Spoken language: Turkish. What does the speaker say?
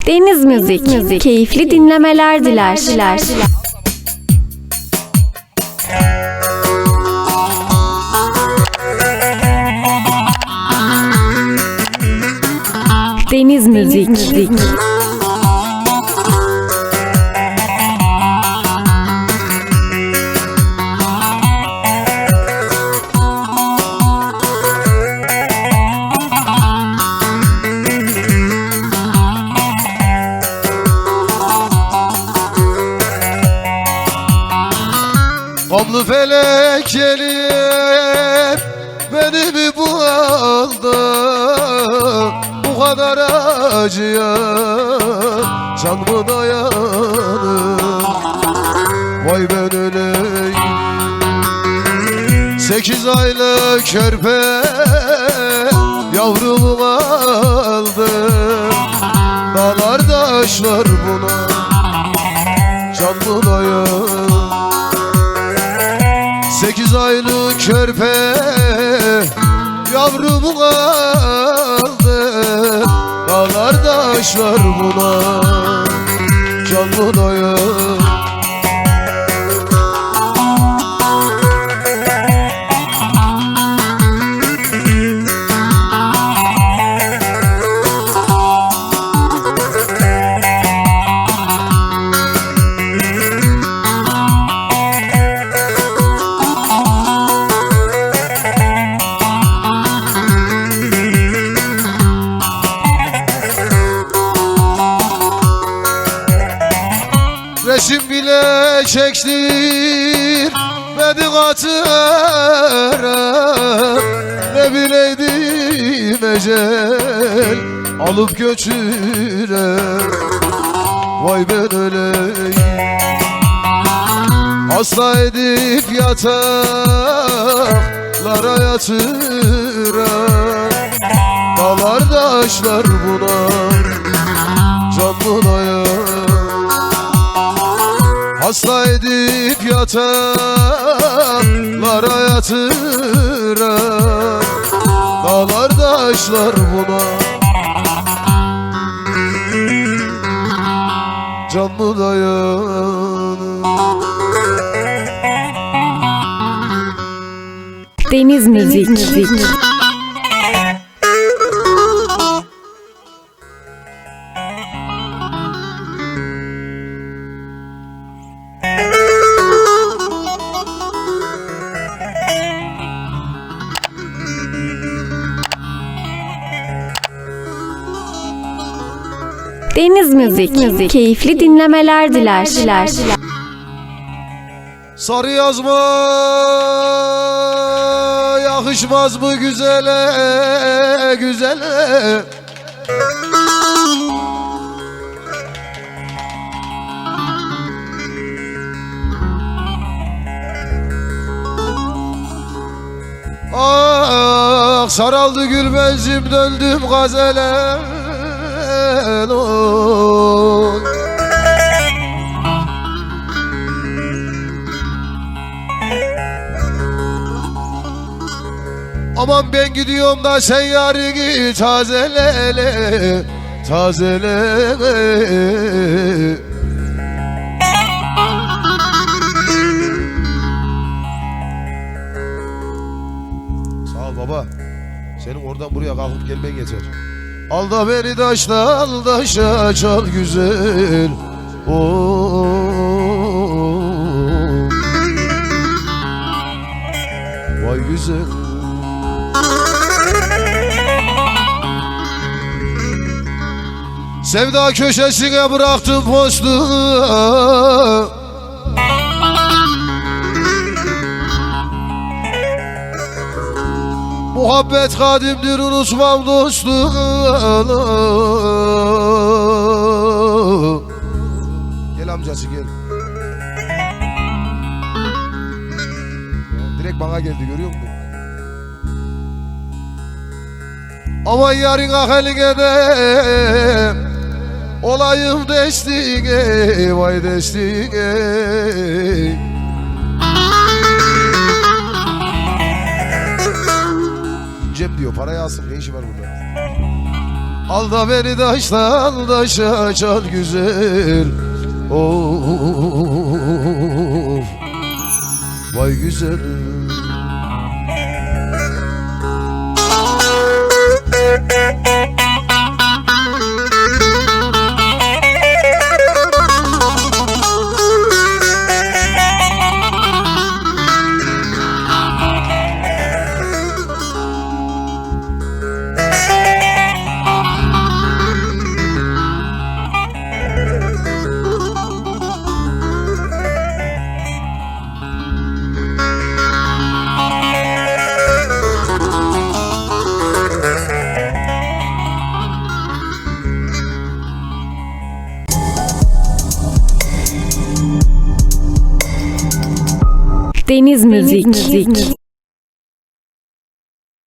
Deniz Müzik, keyifli dinlemeler diler. Deniz Müzik. Gamlı felek gelip beni mi bu aldı? Bu kadar acıya can mı dayanır? Vay ben öleyim. 8 aylık körpe yavrumu aldı. Dağlar taşlar buna can mı dayanır? 8 aylık körpe yavrumu aldı. Dağlar taşlar buna can mı dayanır? Resim bile çektirmedi hatıra. Ne bileydim ecel alıp götürer. Vay ben öleyim. Hasta edip yataklara yatırar. Dağlar taşlar buna can mı dayanır? Hasta edip yataklara yatırar. Dağlar taşlar buna can mı dayanır? Deniz Müzik. Deniz Müzik, keyifli dinlemeler diler. Sarı yazma yakışmaz mı güzele güzele? Ah saraldı gül benzim döndüm gazele. Oy. Aman ben gidiyorum da sen yarını tazele, tazele. Sağ ol baba. Senin oradan buraya kalkıp gelmen yeter. Al da beni taşla taşa çal güzel. Vay güzel. Sevda köşesine bıraktım postu. Muhabbet kadimdir unutmam dostum. Gel amcası gel. Direkt bana geldi görüyor musun? Aman yarın aheline de olayım destine, vay destine. Cem diyor parayı alsın, ne işi var burada? Al da beni taştan taşa çal güzel. Of, vay güzel. Deniz müzik.